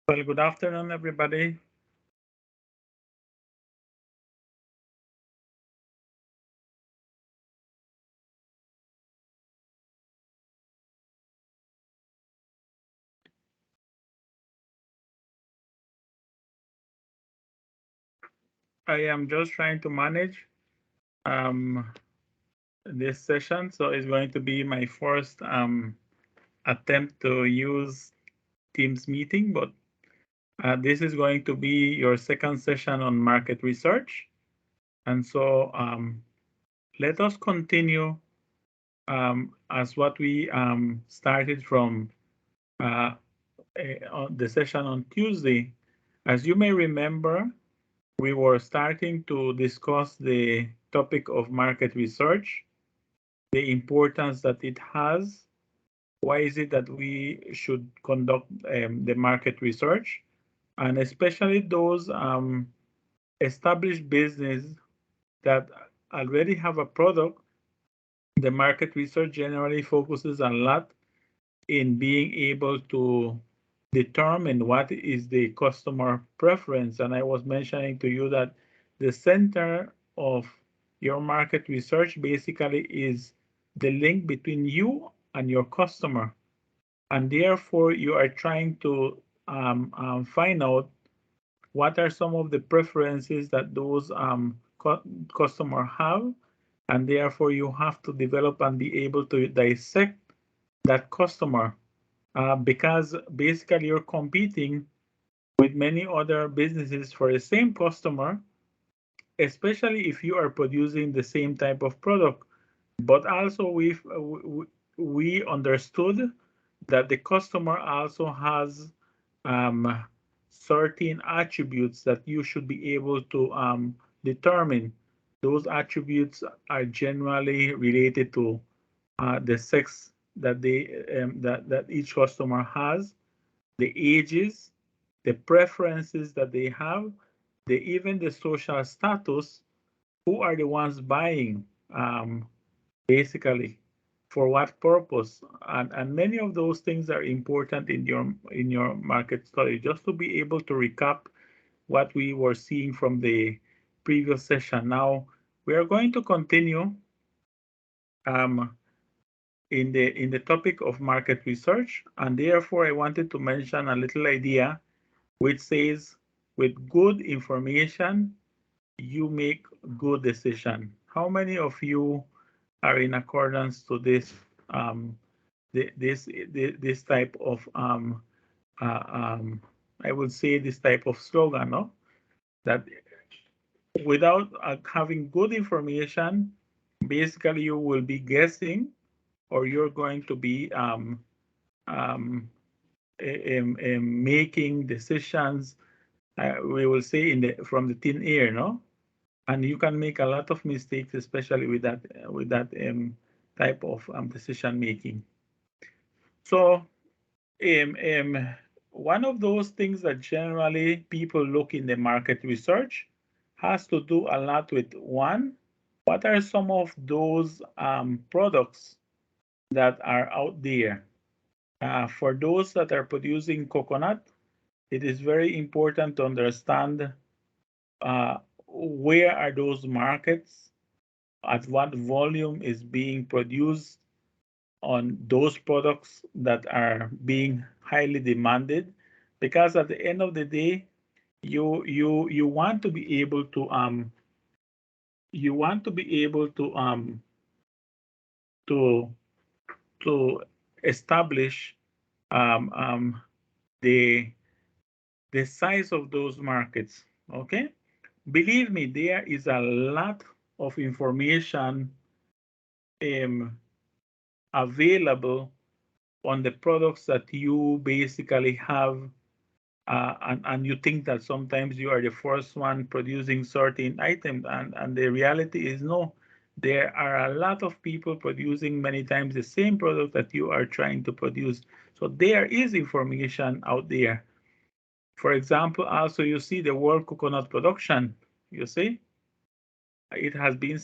Well, good afternoon, everybody. I am just trying to manage um, this session, so it's going to be my first attempt to use Teams meeting, but this is going to be your second session on market research. And so let us continue as what we started from uh, on the session on Tuesday. As you may remember, we were starting to discuss the topic of market research, the importance that it has. Why is it that we should conduct the market research? And especially those established business that already have a product, the market research generally focuses a lot in being able to determine what is the customer preference. And I was mentioning to you that the center of your market research basically is the link between you and your customer. And therefore, you are trying to find out what are some of the preferences that those customer have. And therefore, you have to develop and be able to dissect that customer because basically you're competing with many other businesses for the same customer, especially if you are producing the same type of product. But also we understood that the customer also has um, certain attributes that you should be able to determine. Those attributes are generally related to the sex that that each customer has, the ages, the preferences that they have, even the social status, who are the ones buying, basically, for what purpose, and many of those things are important in your market study. Just to be able to recap what we were seeing from the previous session. Now we are going to continue um, in the topic of market research, and therefore I wanted to mention a little idea which says, with good information, you make good decision. How many of you are in accordance to this this type of uh, um, I would say this type of slogan, no? That without having good information, basically you will be guessing, or you're going to be um, making decisions. We will say from the thin air, no? And you can make a lot of mistakes, especially with that type of decision making. So, one of those things that generally people look in the market research has to do a lot with, one, what are some of those products that are out there? For those that are producing coconut, it is very important to understand where are those markets, at what volume is being produced on those products that are being highly demanded, because at the end of the day, you want to be able to you want to be able to to establish um, um, the the size of those markets. Okay, believe me, there is a lot of information um, available on the products that you basically have, and you think that sometimes you are the first one producing certain items, and the reality is no, there are a lot of people producing many times the same product that you are trying to produce. So there is information out there. For example, also you see the world coconut production, you see it has been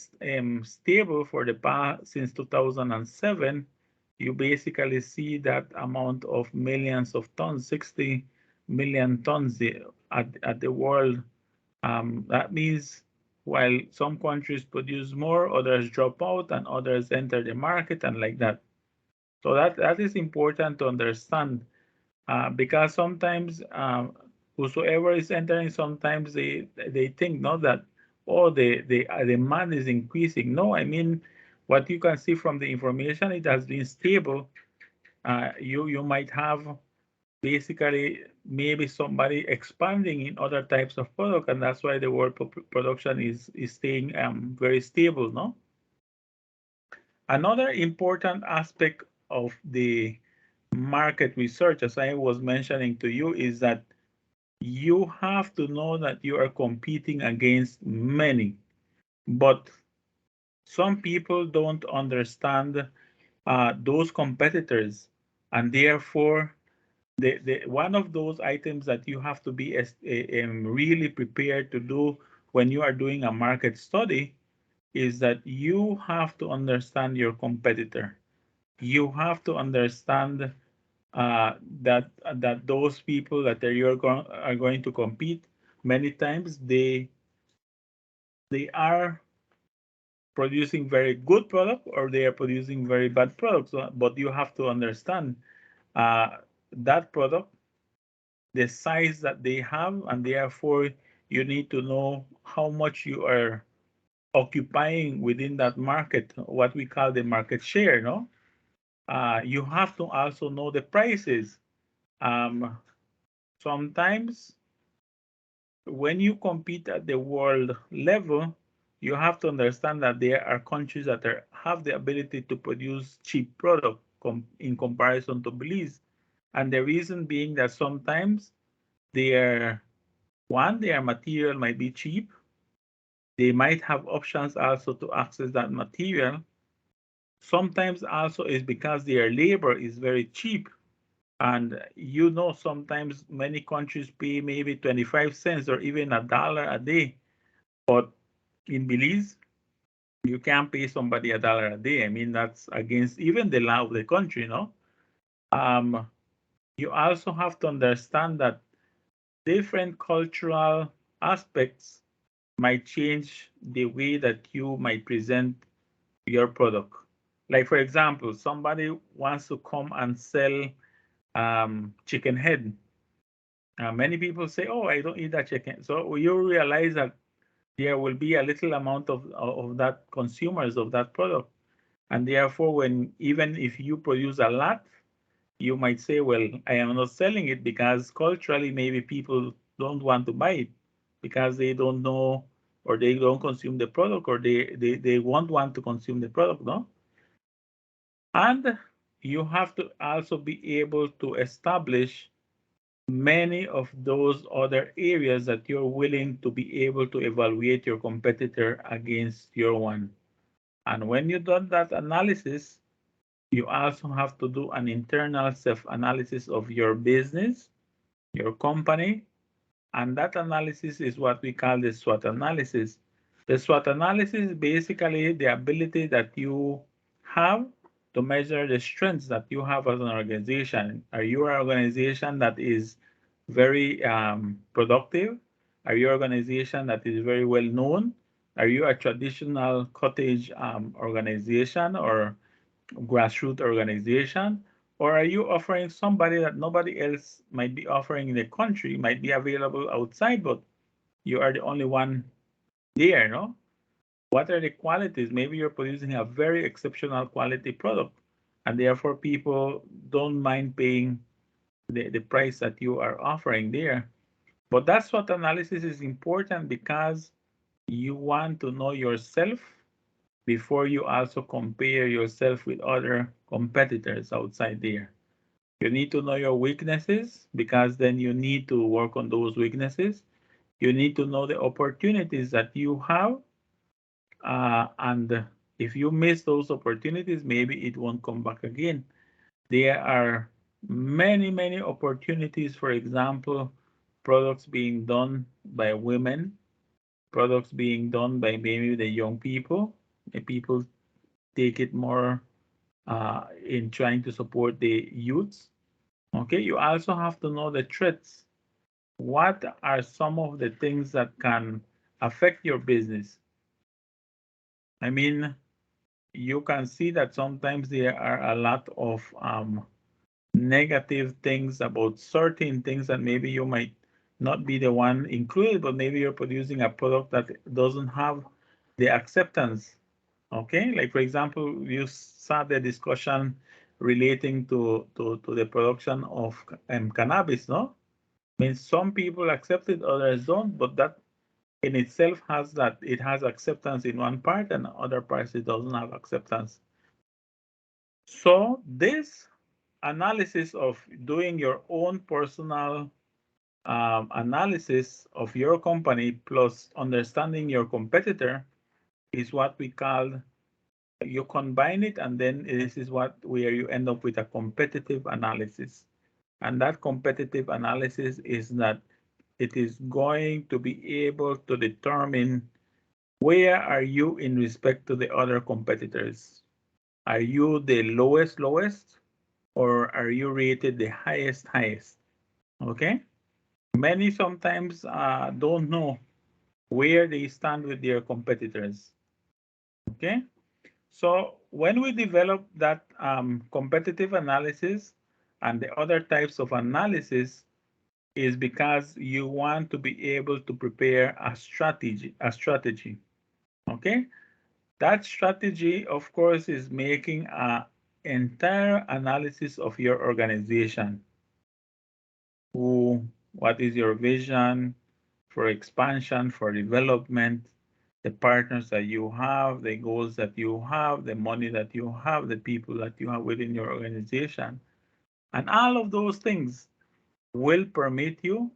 stable for the past since 2007. You basically see that amount of millions of tons, 60 million tons at the world. That means while some countries produce more, others drop out and others enter the market and like that. So that is important to understand because sometimes whosoever is entering, sometimes they think not that oh the demand is increasing. No, I mean what you can see from the information, it has been stable. You might have basically maybe somebody expanding in other types of product, and that's why the world production is staying very stable. No, another important aspect of the market research, as I was mentioning to you, is that you have to know that you are competing against many, but some people don't understand those competitors, and therefore one of those items that you have to be really prepared to do when you are doing a market study is that you have to understand your competitor. You have to understand that those people that are going to compete, many times they are producing very good product or they are producing very bad products. But you have to understand uh, that product, the size that they have, and therefore you need to know how much you are occupying within that market, what we call the market share. No, you have to also know the prices. Um, Sometimes when you compete at the world level, you have to understand that there are countries that have the ability to produce cheap product in comparison to Belize. And the reason being that sometimes their their material might be cheap. They might have options also to access that material. Sometimes also is because their labor is very cheap. And sometimes many countries pay maybe 25 cents or even $1 a day. But in Belize, you can't pay somebody $1 a day. I mean, that's against even the law of the country, no? Um, you also have to understand that different cultural aspects might change the way that you might present your product. Like, for example, somebody wants to come and sell chicken head. Many people say, "Oh, I don't eat that chicken." So you realize that there will be a little amount of that consumers of that product, and therefore, when even if you produce a lot, you might say, "Well, I am not selling it because culturally maybe people don't want to buy it because they don't know or they don't consume the product or they won't want to consume the product, no?" And you have to also be able to establish many of those other areas that you're willing to be able to evaluate your competitor against your one. And when you've done that analysis, you also have to do an internal self-analysis of your business, your company, and that analysis is what we call the SWOT analysis. The SWOT analysis is basically the ability that you have to measure the strengths that you have as an organization. Are you an organization that is very productive? Are you an organization that is very well known? Are you a traditional cottage organization or grassroots organization? Or are you offering somebody that nobody else might be offering in the country, might be available outside, but you are the only one there, no? What are the qualities? Maybe you're producing a very exceptional quality product, and therefore people don't mind paying the price that you are offering there. But that's what analysis is important because you want to know yourself before you also compare yourself with other competitors outside there. You need to know your weaknesses because then you need to work on those weaknesses. You need to know the opportunities that you have. And if you miss those opportunities, maybe it won't come back again. There are many, many opportunities. For example, products being done by women, products being done by maybe the young people. The people take it more in trying to support the youths. Okay, you also have to know the threats. what are some of the things that can affect your business? I mean, you can see that sometimes there are a lot of negative things about certain things that maybe you might not be the one included, but maybe you're producing a product that doesn't have the acceptance. Okay, like for example, you saw the discussion relating to the production of cannabis, no? I mean, some people accept it, others don't, but that in itself has that it has acceptance in one part and other parts it doesn't have acceptance. So this analysis of doing your own personal analysis of your company plus understanding your competitor is what we call, you combine it, and then this is what where you end up with a competitive analysis. And that competitive analysis is that it is going to be able to determine where are you in respect to the other competitors. Are you the lowest, or are you rated the highest? Okay. Many sometimes don't know where they stand with their competitors. Okay. So when we develop that competitive analysis and the other types of analysis is because you want to be able to prepare a strategy. Okay. That strategy, of course, is making an entire analysis of your organization. What is your vision for expansion, for development, the partners that you have, the goals that you have, the money that you have, the people that you have within your organization. And all of those things will permit you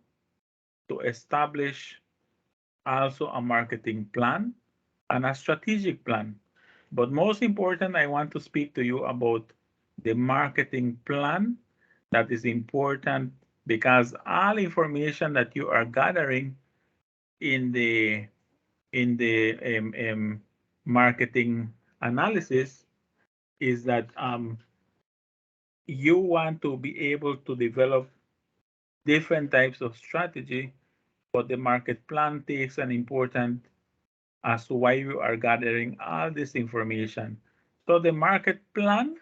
to establish also a marketing plan and a strategic plan. But most important, I want to speak to you about the marketing plan that is important because all information that you are gathering in the marketing analysis is that you want to be able to develop different types of strategy, but the market plan takes an important as to why you are gathering all this information. So the market plan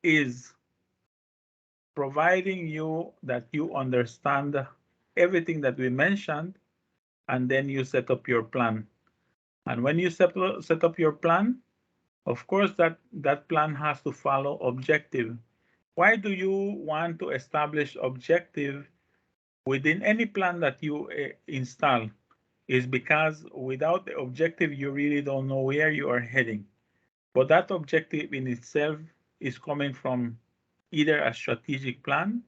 is providing you that you understand everything that we mentioned, and then you set up your plan. And when you set up your plan, of course, that plan has to follow objective. Why do you want to establish objective within any plan that you install? Is because without the objective, you really don't know where you are heading. But that objective in itself is coming from either a strategic plan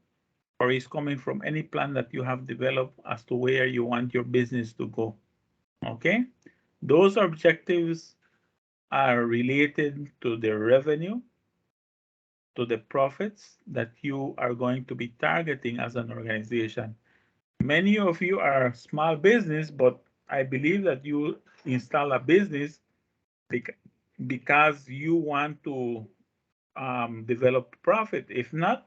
or is coming from any plan that you have developed as to where you want your business to go. Okay? Those objectives are related to the revenue, to the profits that you are going to be targeting as an organization. Many of you are small business, but I believe that you install a business because you want to develop profit. If not,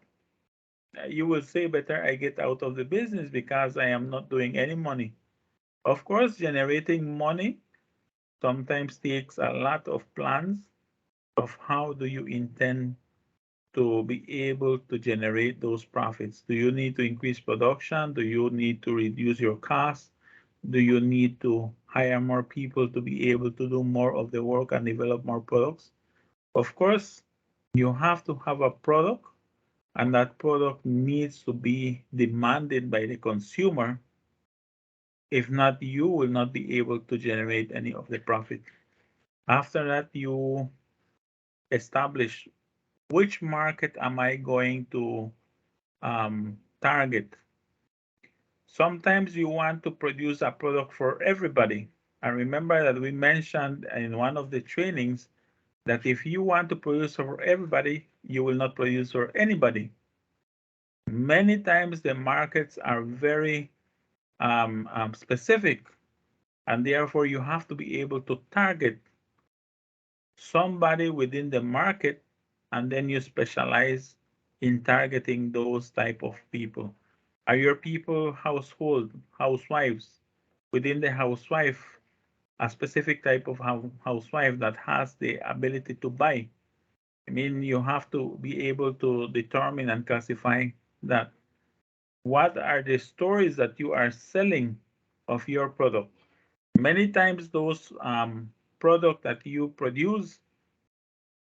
you will say better I get out of the business because I am not doing any money. Of course, generating money sometimes takes a lot of plans of how do you intend to be able to generate those profits. Do you need to increase production? Do you need to reduce your costs? Do you need to hire more people to be able to do more of the work and develop more products? Of course, you have to have a product, and that product needs to be demanded by the consumer. If not, you will not be able to generate any of the profit. After that, you establish which market am I going to target. Sometimes you want to produce a product for everybody. And remember that we mentioned in one of the trainings that if you want to produce for everybody, you will not produce for anybody. Many times the markets are very specific, and therefore you have to be able to target somebody within the market, and then you specialize in targeting those type of people. Are your people housewives? Within the housewife, a specific type of housewife that has the ability to buy. I mean, you have to be able to determine and classify that. What are the stories that you are selling of your product? Many times those product that you produce,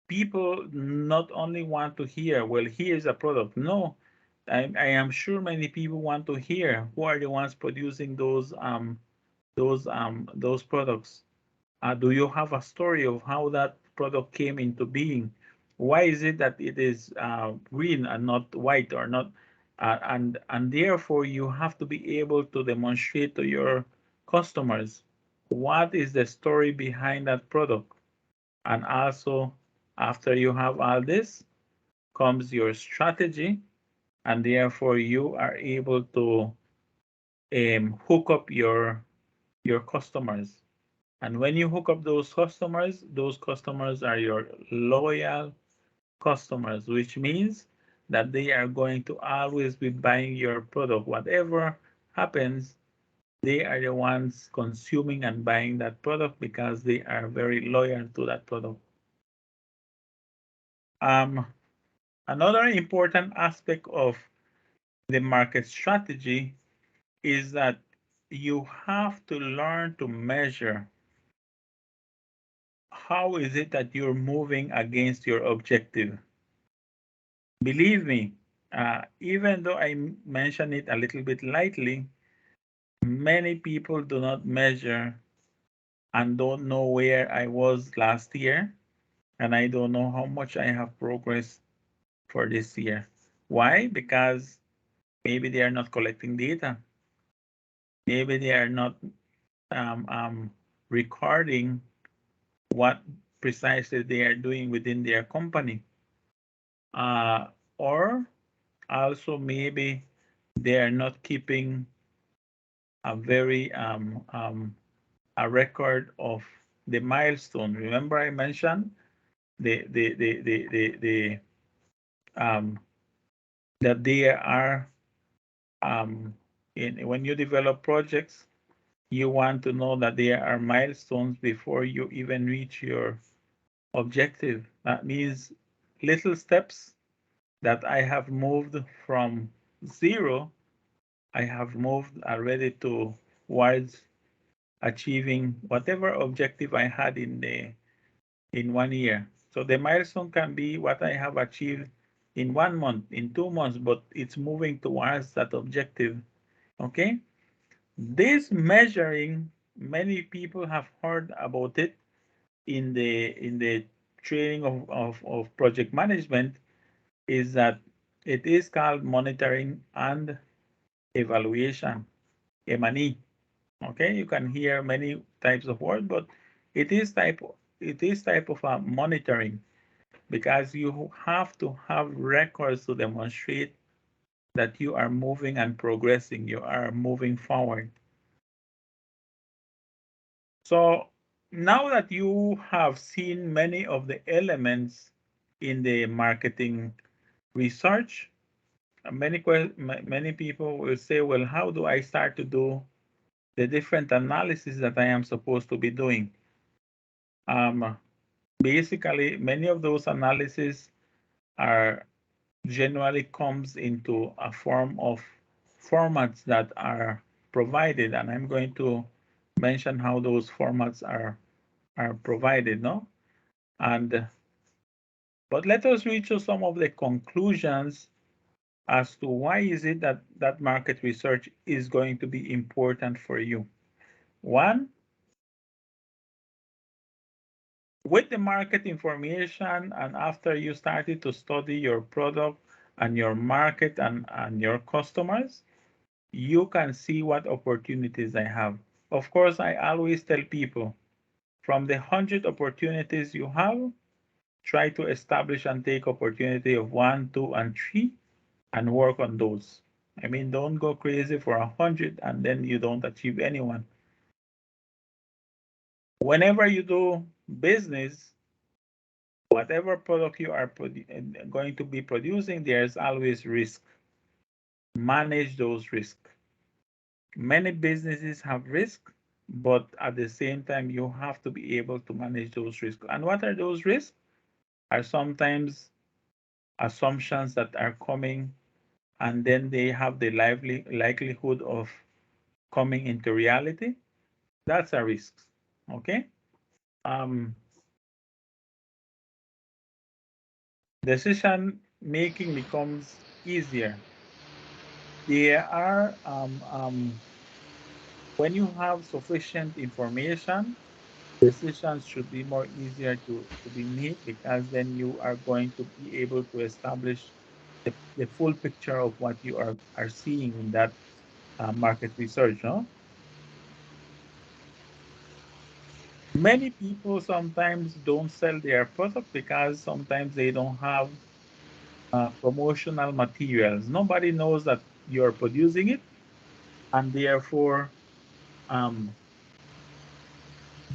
people not only want to hear, well, here's a product. No, I am sure many people want to hear who are the ones producing those products. Do you have a story of how that product came into being? Why is it that it is green and not white or not? And therefore you have to be able to demonstrate to your customers what is the story behind that product. And also, after you have all this, comes your strategy, and therefore you are able to hook up your customers. And when you hook up those customers are your loyal customers, which means that they are going to always be buying your product. Whatever happens, they are the ones consuming and buying that product because they are very loyal to that product. Um, Another important aspect of the market strategy is that you have to learn to measure how is it that you're moving against your objective. Believe me, even though I mention it a little bit lightly, many people do not measure and don't know where I was last year, and I don't know how much I have progressed for this year. Why? Because maybe they are not collecting data. Maybe they are not recording what precisely they are doing within their company. Or also maybe they are not keeping a very a record of the milestone. Remember I mentioned the that they are when you develop projects, you want to know that there are milestones before you even reach your objective. That means little steps that I have moved from zero, I have moved already towards achieving whatever objective I had in 1 year. So the milestone can be what I have achieved in 1 month, in 2 months, but it's moving towards that objective. Okay? This measuring, many people have heard about it in the training of project management, is that it is called monitoring and evaluation, M&E. Okay, you can hear many types of words, but it is type of a monitoring, because you have to have records to demonstrate that you are moving and progressing, you are moving forward. So now that you have seen many of the elements in the marketing research, many people will say, well, how do I start to do the different analysis that I am supposed to be doing? Basically, many of those analyses are generally comes into a form of formats that are provided, and I'm going to mention how those formats are provided, no? And but let us reach to some of the conclusions as to why is it that that market research is going to be important for you. One, with the market information and after you started to study your product and your market and your customers, you can see what opportunities I have. Of course, I always tell people, from the 100 opportunities you have, try to establish and take opportunity of 1, 2, and 3 and work on those. I mean, don't go crazy for 100 and then you don't achieve anyone. Whenever you do business, whatever product you are going to be producing, there's always risk. manage those risks. Many businesses have risk, but at the same time, you have to be able to manage those risks. And what are those risks? Are sometimes assumptions that are coming, and then they have the likelihood of coming into reality. That's a risk. Okay. Um, Decision making becomes easier. There are when you have sufficient information, decisions should be more easier to be made, because then you are going to be able to establish the full picture of what you are seeing in that market research. No? Many people sometimes don't sell their product because sometimes they don't have promotional materials. Nobody knows that you're producing it, and therefore um,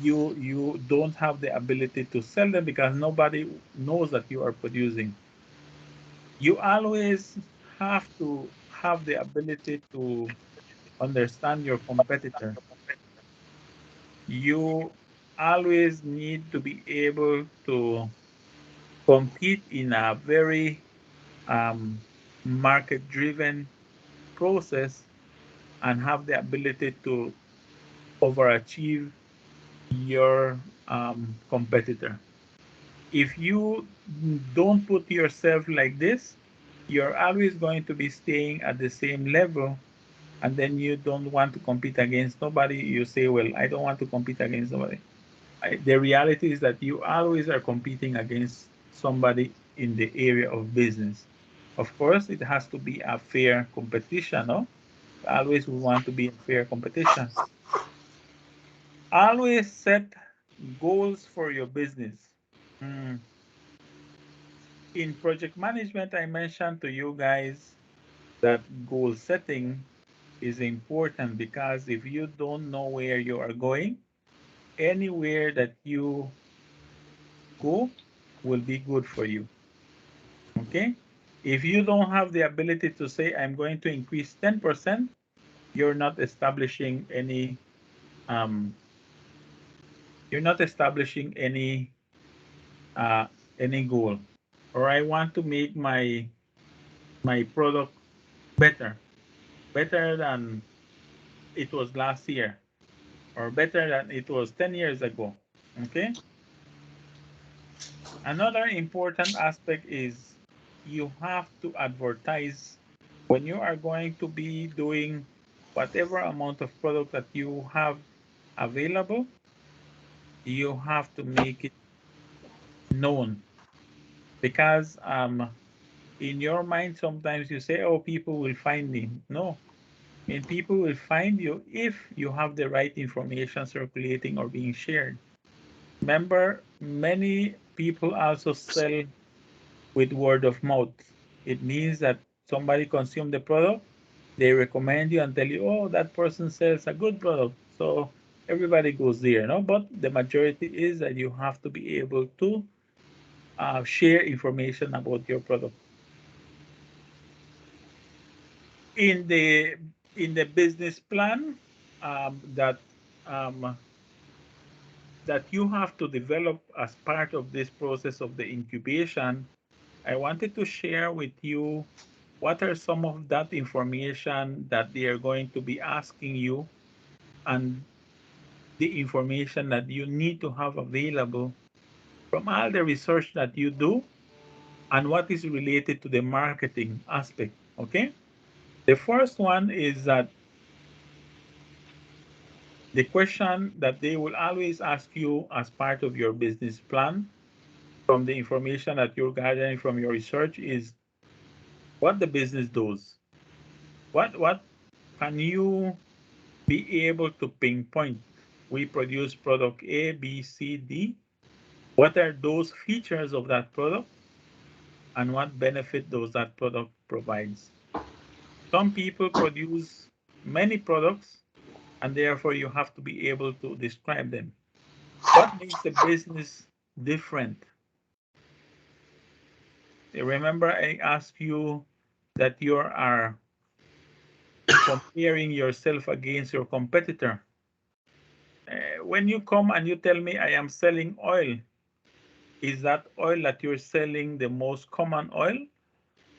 you don't have the ability to sell them because nobody knows that you are producing. You always have to have the ability to understand your competitor. You always need to be able to compete in a very market driven process and have the ability to overachieve your competitor. If you don't put yourself like this, you're always going to be staying at the same level, and then you don't want to compete against nobody. You say, well, I don't want to compete against nobody. The reality is that you always are competing against somebody in the area of business. Of course, it has to be a fair competition, no? Always we want to be in fair competition. Always set goals for your business. Mm. In project management, I mentioned to you guys that goal setting is important, because if you don't know where you are going, anywhere that you go will be good for you. Okay? If you don't have the ability to say, I'm going to increase 10%, you're not establishing um, uh, any goal. Or I want to make my product better, better than it was last year, or better than it was 10 years ago. Okay. Another important aspect is you have to advertise when you are going to be doing whatever amount of product that you have available. You have to make it known, because in your mind sometimes you say, oh, people will find me. No, and people will find you if you have the right information circulating or being shared. Remember, many people also sell with word of mouth. It means that somebody consumed the product, they recommend you and tell you, oh, that person sells a good product. So everybody goes there, no? But the majority is that you have to be able to share information about your product. In the business plan um, that you have to develop as part of this process of the incubation, I wanted to share with you what are some of that information that they are going to be asking you, and the information that you need to have available from all the research that you do, and what is related to the marketing aspect. Okay. The first one is that the question that they will always ask you as part of your business plan, from the information that you're gathering from your research, is what the business does. What can you be able to pinpoint? We produce product A, B, C, D. What are those features of that product, and what benefit does that product provides? Some people produce many products, and therefore you have to be able to describe them. What makes the business different? Remember, I asked you that you are comparing yourself against your competitor. When you come and you tell me I am selling oil, is that oil that you're selling the most common oil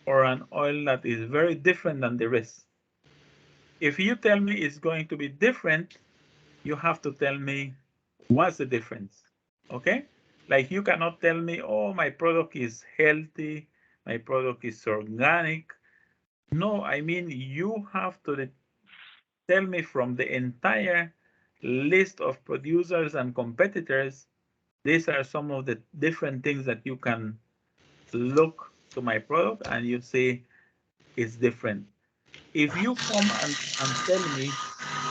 or an oil that is very different than the rest? If you tell me it's going to be different, you have to tell me what's the difference. Okay? Like you cannot tell me, oh, my product is healthy, my product is organic. No, I mean, you have to tell me from the entire list of producers and competitors, these are some of the different things that you can look to my product and you say it's different. If you come and tell me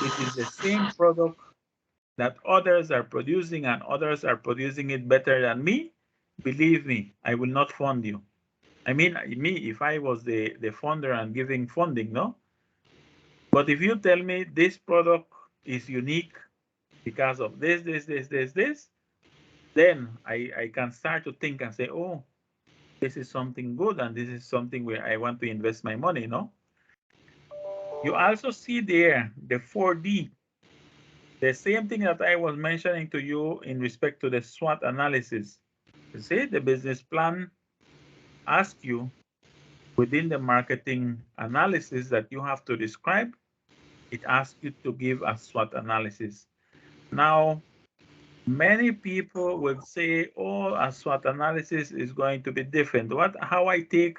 it is the same product that others are producing and others are producing it better than me, believe me, I will not fund you. I mean, me, if I was the funder and giving funding, no? But if you tell me this product is unique because of this, then I can start to think and say, oh, this is something good and this is something where I want to invest my money, no? You also see there the 4D, the same thing that I was mentioning to you in respect to the SWOT analysis. You see, the business plan asks you within the marketing analysis that you have to describe, it asks you to give a SWOT analysis. Now, many people would say, oh, a SWOT analysis is going to be different. How I take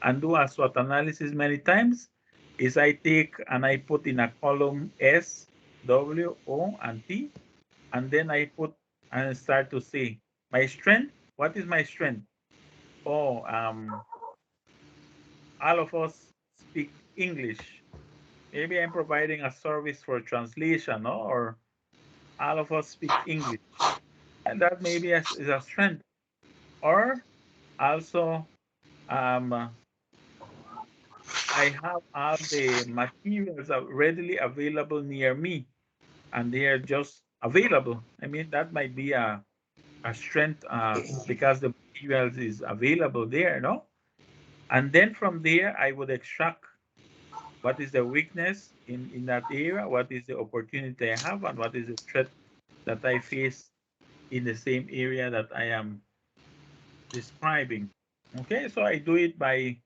and do a SWOT analysis many times is I take and I put in a column S, W, O, and T, and then I put and start to say my strength. What is my strength? Oh, all of us speak English. Maybe I'm providing a service for translation, no? Or all of us speak English, and that maybe is a strength. Or also, um, I have all the materials readily available near me, and they are just available. I mean, that might be a strength because the materials is available there, no? And then from there, I would extract what is the weakness in that area, what is the opportunity I have, and what is the threat that I face in the same area that I am describing. Okay, so I do it by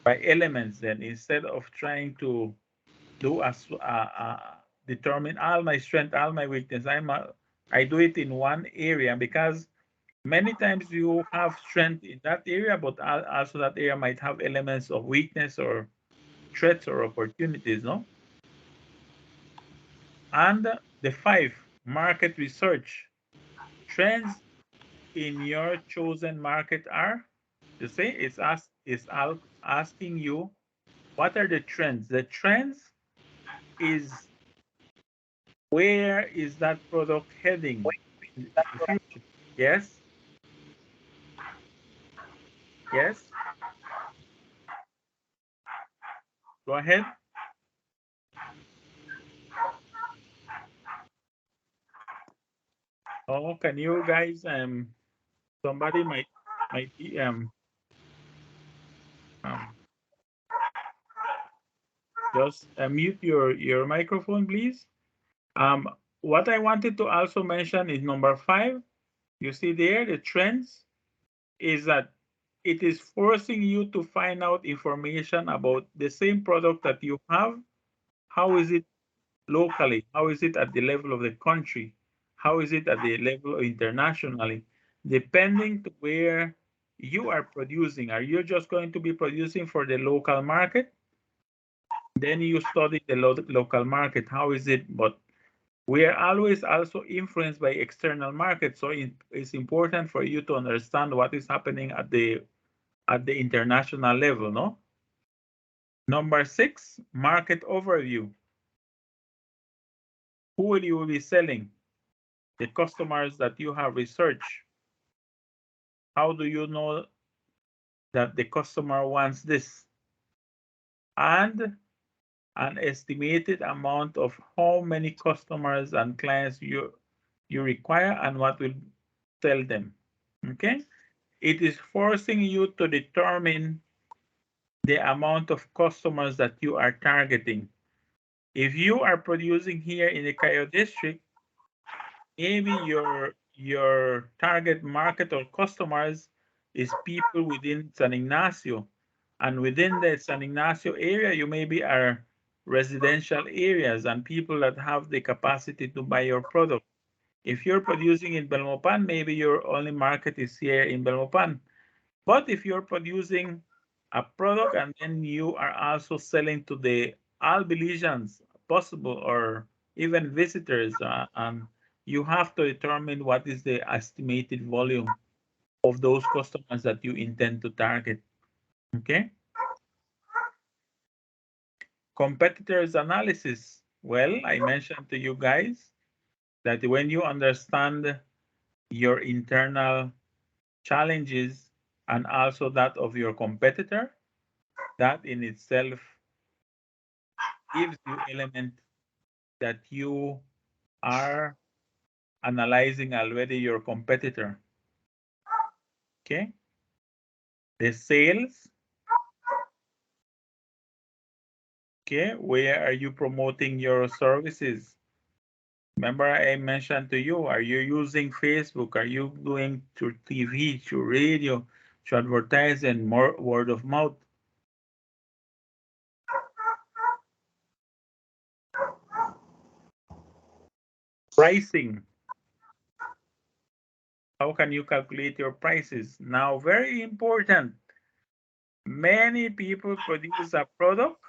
elements then instead of trying to do determine all my strength, all my weakness. I do it in one area because many times you have strength in that area, but also that area might have elements of weakness or threats or opportunities, no? And the 5, market research. Trends in your chosen market are, you see, asking you, what are the trends? The trends is where is that product heading in the future? Yes, yes, go ahead. Oh, can you guys, somebody might be, um, just mute your microphone, please. Um, what I wanted to also mention is number 5. You see there, the trends is that it is forcing you to find out information about the same product that you have. How is it locally? How is it at the level of the country? How is it at the level internationally? Depending to where you are producing. Are you just going to be producing for the local market? Then you study the local market. How is it? But we are always also influenced by external markets. So it's important for you to understand what is happening at the international level, no? Number 6, market overview. Who will you be selling? The customers that you have researched. How do you know that the customer wants this? And an estimated amount of how many customers and clients you require and what will sell them. Okay? It is forcing you to determine the amount of customers that you are targeting. If you are producing here in the Cayo district, maybe your target market or customers is people within San Ignacio. And within the San Ignacio area, you maybe are residential areas and people that have the capacity to buy your product. If you're producing in Belmopan, maybe your only market is here in Belmopan. But if you're producing a product and then you are also selling to the all Belizeans possible or even visitors, and you have to determine what is the estimated volume of those customers that you intend to target. Okay. Competitors analysis. Well, I mentioned to you guys that when you understand your internal challenges and also that of your competitor, that in itself gives you element that you are analyzing already your competitor. Okay. The sales. Okay. Where are you promoting your services? Remember I mentioned to you, are you using Facebook? Are you doing through TV, through radio, to advertise and more word of mouth? Pricing. How can you calculate your prices? Now, very important. Many people produce a product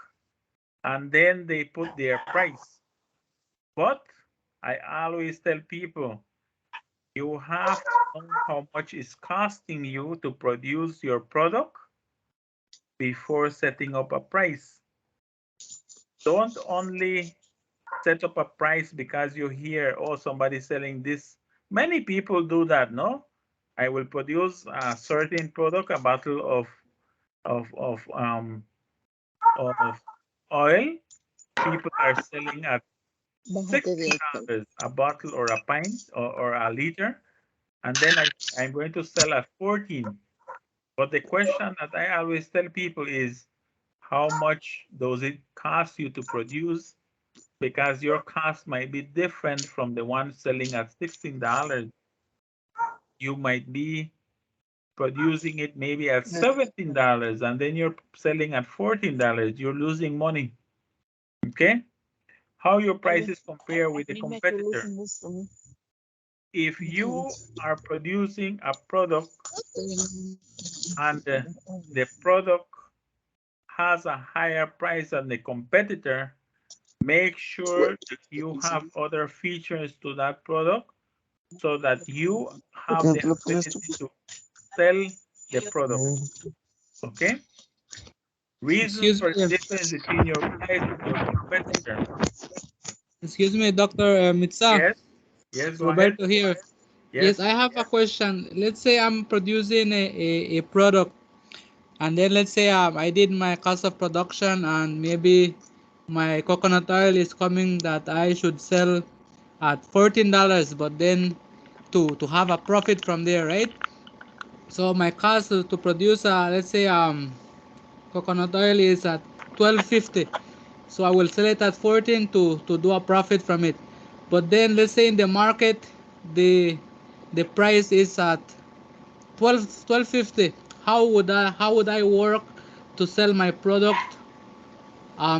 and then they put their price. But I always tell people, you have to know how much it's costing you to produce your product before setting up a price. Don't only set up a price because you hear, oh, somebody's selling this. Many people do that, no? I will produce a certain product, a bottle of of um of oil. People are selling at $60 a bottle or a pint or a liter, and then I'm going to sell at 14. But the question that I always tell people is, how much does it cost you to produce? Because your cost might be different from the one selling at $16. You might be producing it maybe at $17 and then you're selling at $14. You're losing money. Okay? How your prices compare with the competitor. If you are producing a product and the product has a higher price than the competitor, make sure that you have other features to that product so that you have the ability to sell the product. Okay? Reasons Excuse for the me, difference between your price and your competitor. excuse me, Dr. Mitsa, Yes? Yes, go ahead. Roberto here. Yes, Yes. I have a question. Let's say I'm producing a product, and then let's say I did my cost of production, and maybe my coconut oil is coming that I should sell at $14, but then to have a profit from there, right? So my cost to produce, let's say coconut oil is at 12.50, so I will sell it at 14 to do a profit from it. But then let's say in the market the the price is at 12.50. How would I work to sell my product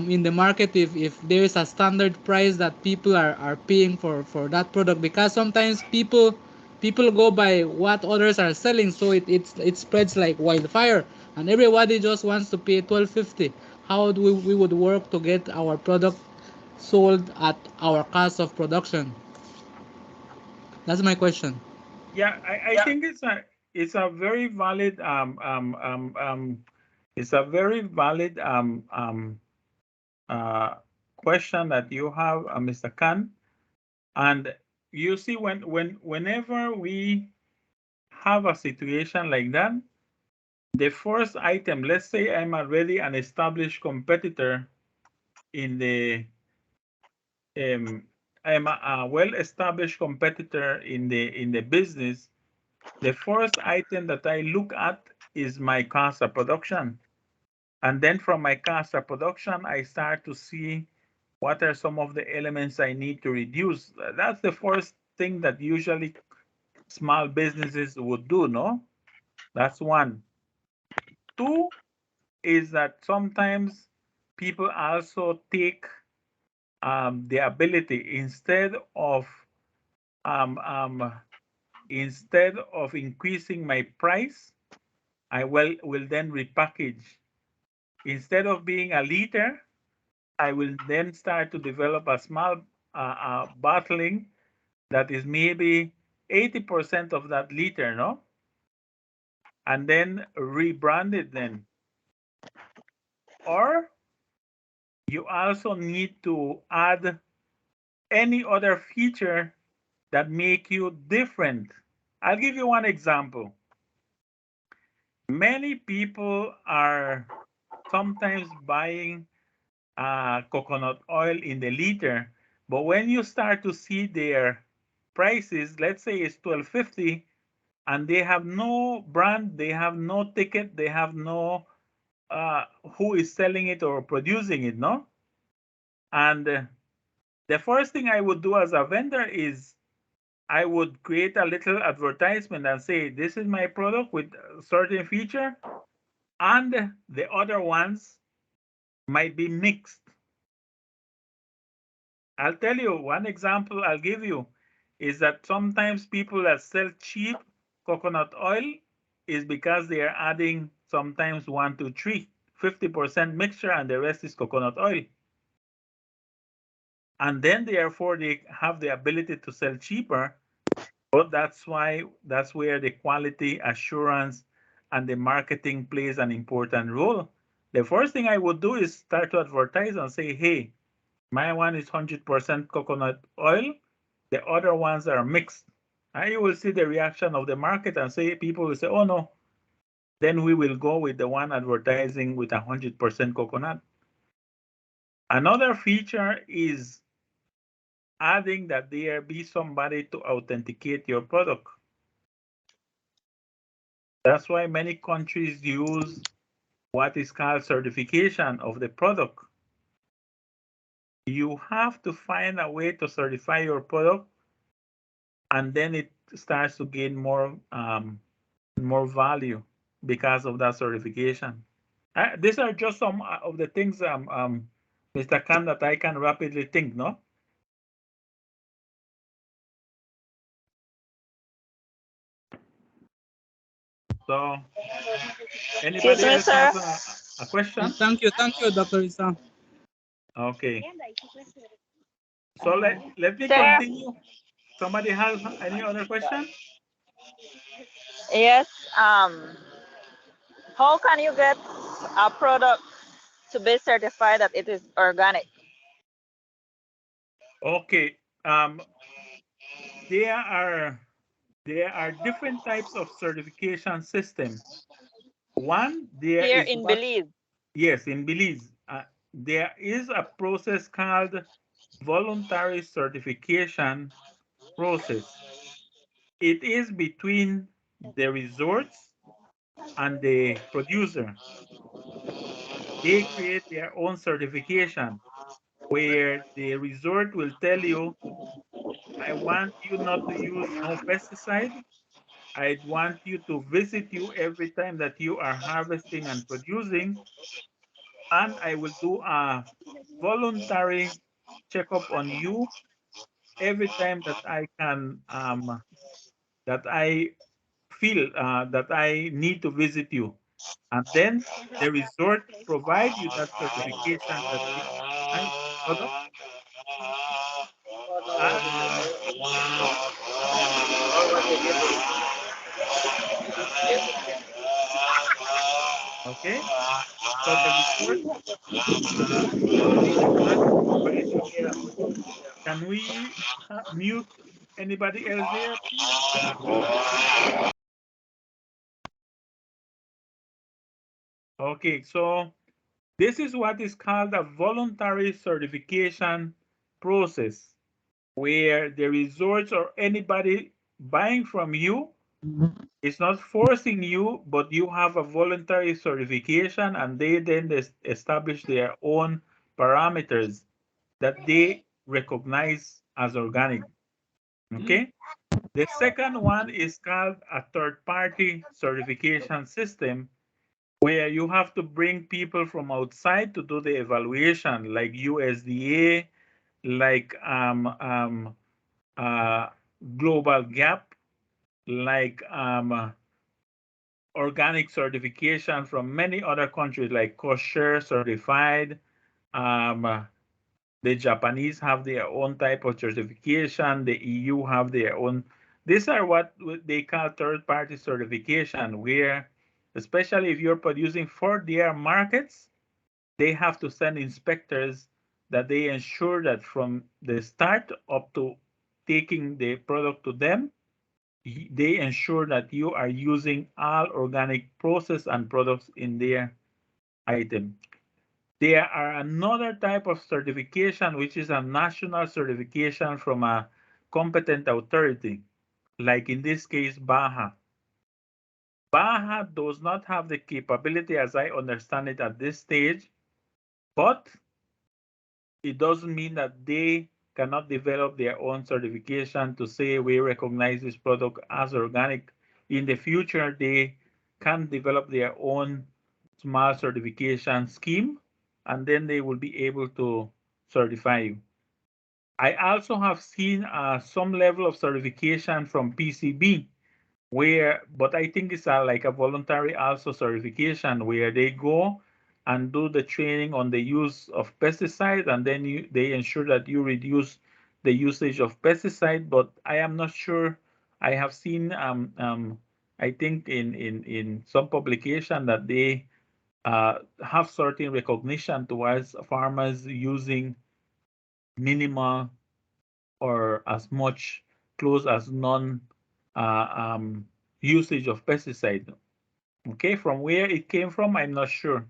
in the market if there is a standard price that people are paying for that product? Because sometimes people go by what others are selling, so it spreads like wildfire, and everybody just wants to pay 12.50. How do we would work to get our product sold at our cost of production? That's my question. Yeah, I think it's a very valid it's a very valid uh, question that you have, Mr. Khan. And you see, whenever we have a situation like that, the first item, let's say I'm already an established competitor in the I'm a well-established competitor in the business. The first item that I look at is my cost of production. And then from my cost of production, I start to see what are some of the elements I need to reduce. That's the first thing that usually small businesses would do, no? That's one. Two is that sometimes people also take the ability um, um, instead of increasing my price, I will then repackage. Instead of being a liter, I will then start to develop a small bottling that is maybe 80% of that liter, no? And then rebrand it then. Or you also need to add any other feature that make you different. I'll give you one example. Many people are sometimes buying coconut oil in the liter, but when you start to see their prices, let's say it's 12.50, and they have no brand, they have no ticket, they have no uh, who is selling it or producing it, no? And the first thing I would do as a vendor is I would create a little advertisement and say, this is my product with a certain feature, and the other ones might be mixed. I'll tell you one example I'll give you is that sometimes people that sell cheap coconut oil is because they are adding sometimes 1 to 3, 50% mixture, and the rest is coconut oil. And then therefore they have the ability to sell cheaper. But that's where the quality assurance and the marketing plays an important role. The first thing I would do is start to advertise and say, hey, my one is 100% coconut oil. The other ones are mixed. And you will see the reaction of the market and say, people will say, oh no, then we will go with the one advertising with 100% coconut. Another feature is adding that there be somebody to authenticate your product. That's why many countries use what is called certification of the product. You have to find a way to certify your product, and then it starts to gain more value because of that certification. These are just some of the things, Mr. Khan, that I can rapidly think, no? So, Excuse anybody me, else sir. has a question? Thank you, Dr. Isam. Okay. So let me Sir, continue. Somebody has any other question? yes. How can you get a product to be certified that it is organic? Okay. There are there are different types of certification system. One, there Here is in what, Belize. yes, in Belize, there is a process called voluntary certification process. It is between the resorts and the producer. They create their own certification where the resort will tell you, I want you not to use no pesticide. I want you to visit you every time that you are harvesting and producing, and I will do a voluntary checkup on you every time that I can, that I feel that I need to visit you. And then the resort provide you that certification that this is my product. And okay, so the resort provide you that. Can we mute anybody else there, please? Okay, so this is what is called a voluntary certification process, where the resorts or anybody buying from you It's not forcing you, but you have a voluntary certification, and they then establish their own parameters that they recognize as organic. Okay? The second one is called a third party certification system, where you have to bring people from outside to do the evaluation, like USDA, like uh, Global Gap, like organic certification from many other countries, like kosher certified. Um, the Japanese have their own type of certification. The EU have their own. These are what they call third-party certification, where, especially if you're producing for their markets, they have to send inspectors that they ensure that from the start up to taking the product to them, they ensure that you are using all organic process and products in their item. There are another type of certification, which is a national certification from a competent authority, like in this case, Baja. Baja does not have the capability, as I understand it at this stage, but it doesn't mean that they cannot develop their own certification to say we recognize this product as organic. In the future, they can develop their own small certification scheme, and then they will be able to certify you. I also have seen some level of certification from PCB, where, but I think it's like a voluntary also certification where they go and do the training on the use of pesticide, and then they ensure that you reduce the usage of pesticide. But I am not sure. I have seen, I think in some publication that they have certain recognition towards farmers using minimal or as much close as none uh, um, usage of pesticide. Okay, from where it came from, I'm not sure.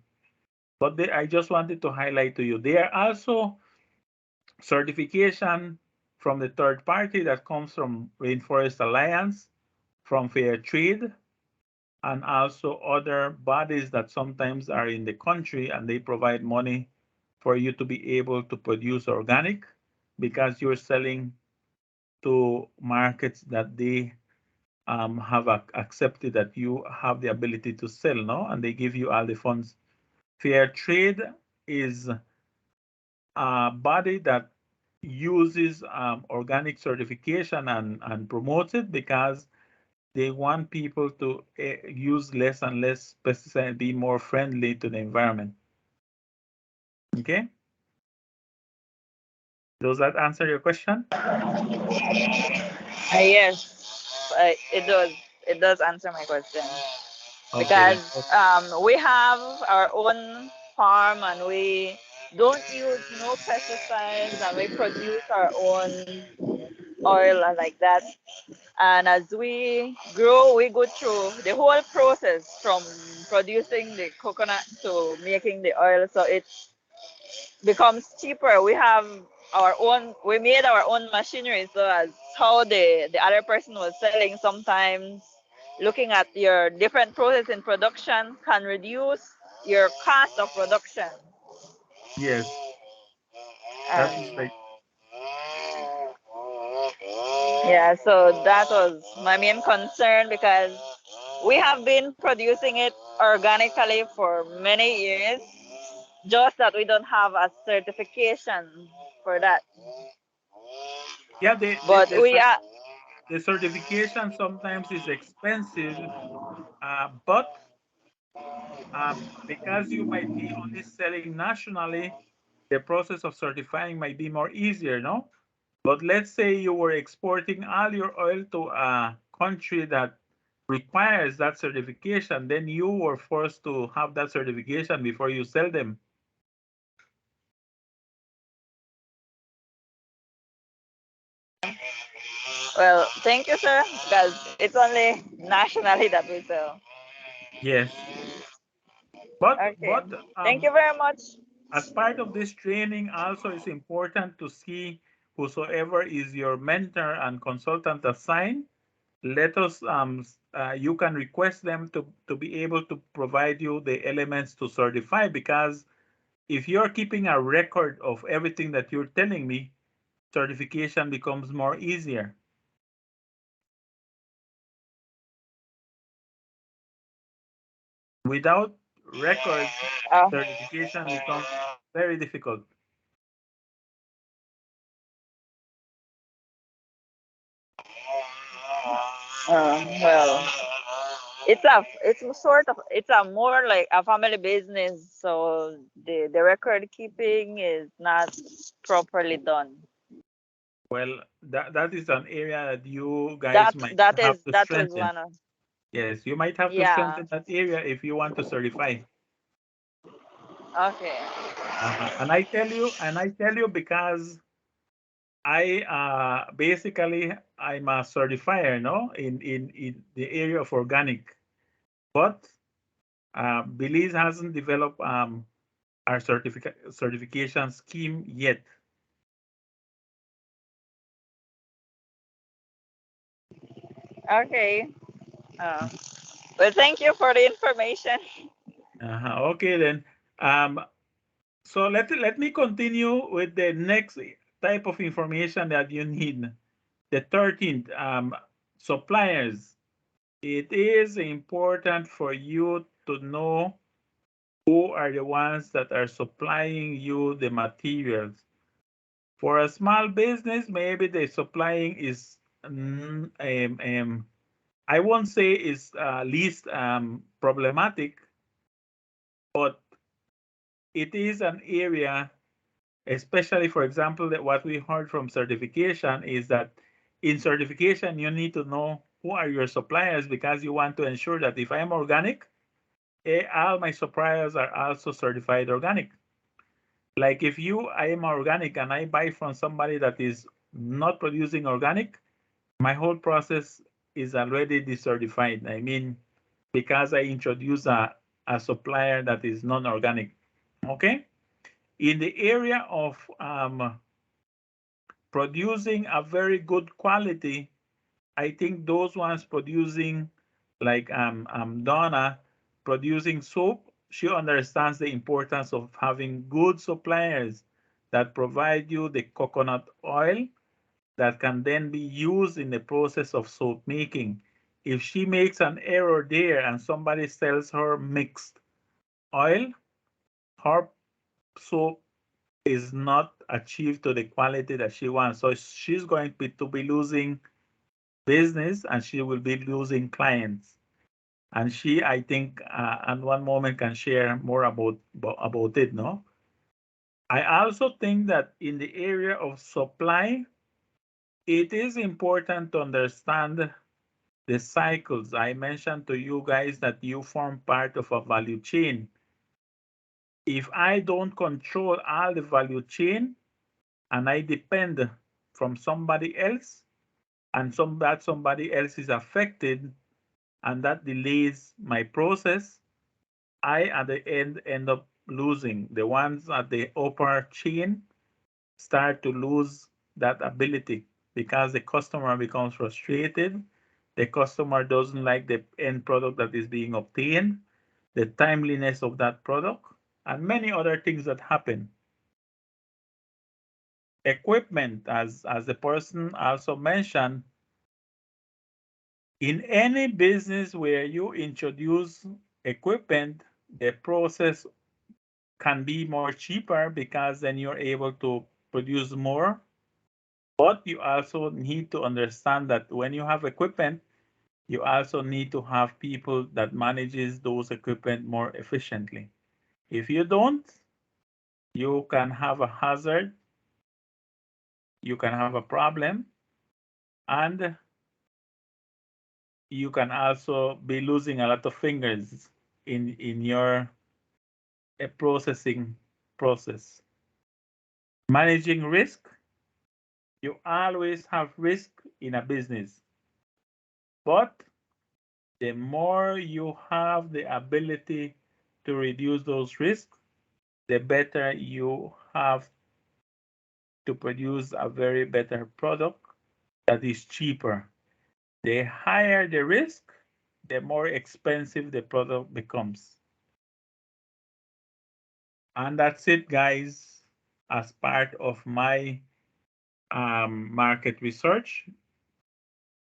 But I just wanted to highlight to you. There are also certification from the third party that comes from Rainforest Alliance, from Fair Trade, and also other bodies that sometimes are in the country and they provide money for you to be able to produce organic because you're selling to markets that they have accepted that you have the ability to sell, no? And they give you all the funds. Fair trade is a body that uses organic certification and promotes it because they want people to use less and less pesticide, be more friendly to the environment. Okay? Does that answer your question? Yes, it does. It does answer my question Okay. because we have our own farm and we don't use no pesticides and we produce our own oil and like that. And as we grow, we go through the whole process from producing the coconut to making the oil. So it becomes cheaper. We have our own, we made our own machinery. So as how the other person was selling, sometimes looking at your different process in production can reduce your cost of production. Yes, that is And right. yeah, so that was my main concern because we have been producing it organically for many years, just that we don't have a certification for that. Yeah, But we are, the certification sometimes is expensive, but because you might be only selling nationally, the process of certifying might be more easier, no? But let's say you were exporting all your oil to a country that requires that certification, then you were forced to have that certification before you sell them. well, thank you, sir, because it's only nationally that we sell. Yes. But Okay. Thank um, you very much. as part of this training, also it's important to see whosoever is your mentor and consultant assigned let us you can request them to be able to provide you the elements to certify, because if you're keeping a record of everything that you're telling me, certification becomes more easier. Without records, Uh, certification becomes very difficult. well, it's a more like a family business, so the record keeping is not properly done. Well, that is an area that you guys That might that have is to that is strengthen. one of, Yes, you might have to yeah. strengthen that area if you want to certify. Okay. And I tell you because I basically I'm a certifier, no, in the area of organic, but Belize hasn't developed our certification scheme yet. Okay. Uh, well, thank you for the information. Okay then. Um, so let me continue with the next type of information that you need. The 13th, suppliers. It is important for you to know who are the ones that are supplying you the materials. For a small business, maybe the supplying is, I won't say is least problematic, but it is an area, especially for example, that what we heard from certification is that in certification, you need to know who are your suppliers, because you want to ensure that if I'm organic, all my suppliers are also certified organic. Like if I am organic and I buy from somebody that is not producing organic, my whole process is already decertified. I mean, because I introduce a supplier that is non-organic. Okay? In the area of producing a very good quality, I think those ones producing like Donna producing soap, she understands the importance of having good suppliers that provide you the coconut oil that can then be used in the process of soap making. If she makes an error there and somebody sells her mixed oil, her soap is not achieved to the quality that she wants. So she's going to be losing business and she will be losing clients. And she, I think, at one moment can share more about it. No, I also think that in the area of supply, it is important to understand the cycles. I mentioned to you guys that you form part of a value chain. If I don't control all the value chain and I depend from somebody else, and that somebody else is affected, and that delays my process, I at the end up losing. The ones at the upper chain start to lose that ability because the customer becomes frustrated. The customer doesn't like the end product that is being obtained, the timeliness of that product, and many other things that happen. Equipment, as the person also mentioned, in any business where you introduce equipment, the process can be more cheaper because then you're able to produce more. But you also need to understand that when you have equipment, you also need to have people that manages those equipment more efficiently. If you don't, you can have a hazard, you can have a problem, and you can also be losing a lot of fingers in your processing process. Managing risk, you always have risk in a business, but the more you have the ability to reduce those risks, the better you have to produce a very better product that is cheaper. The higher the risk, the more expensive the product becomes. And that's it, guys. As part of my market research,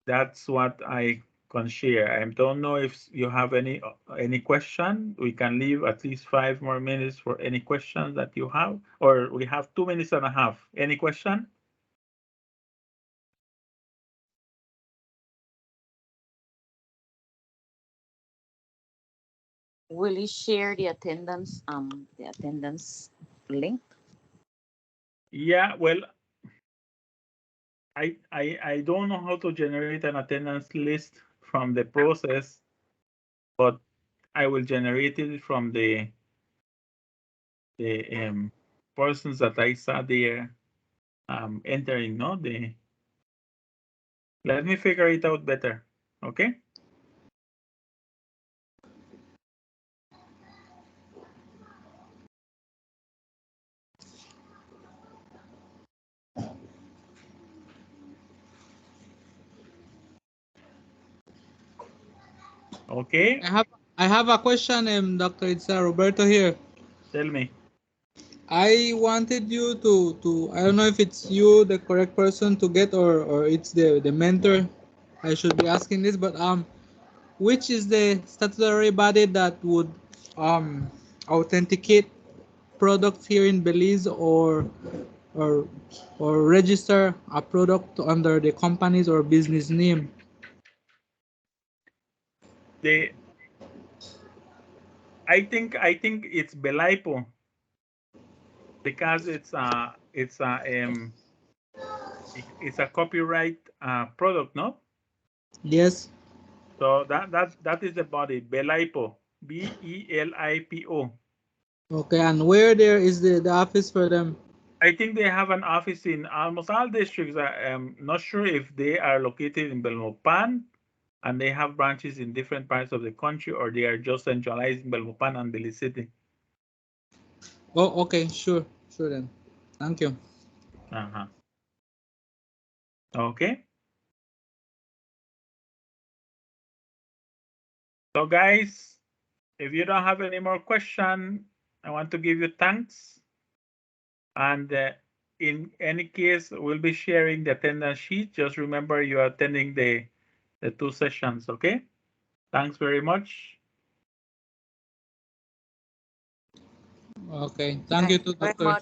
that's what I can share. I don't know if you have any question. We can leave at least 5 more minutes for any questions that you have, or we have 2 minutes and a half. Any question? Will you share the attendance link? Yeah, well, I don't know how to generate an attendance list from the process, but I will generate it from the persons that I saw there entering. No, let me figure it out better. Okay. Okay. I have a question, Doctor. It's Roberto here. Tell me. I wanted you to I don't know if it's you the correct person to get, or it's the mentor. I should be asking this, but which is the statutory body that would um authenticate products here in Belize, or or register a product under the company's or business name? The I think it's Belaipo, because it's a copyright product, no? Yes. So that is the body, Belaipo, Belipo. Okay, and where there is the office for them? I think they have an office in almost all districts. I am not sure if they are located in Belmopan and they have branches in different parts of the country, or they are just centralized in Belmopan and Belize City. Oh, okay, sure then. Thank you. Uh-huh. Okay. So guys, if you don't have any more question, I want to give you thanks. And in any case, we'll be sharing the attendance sheet. Just remember you are attending the 2 sessions, okay? Thanks very much. Okay, thank Thank you you to very Doctor. much.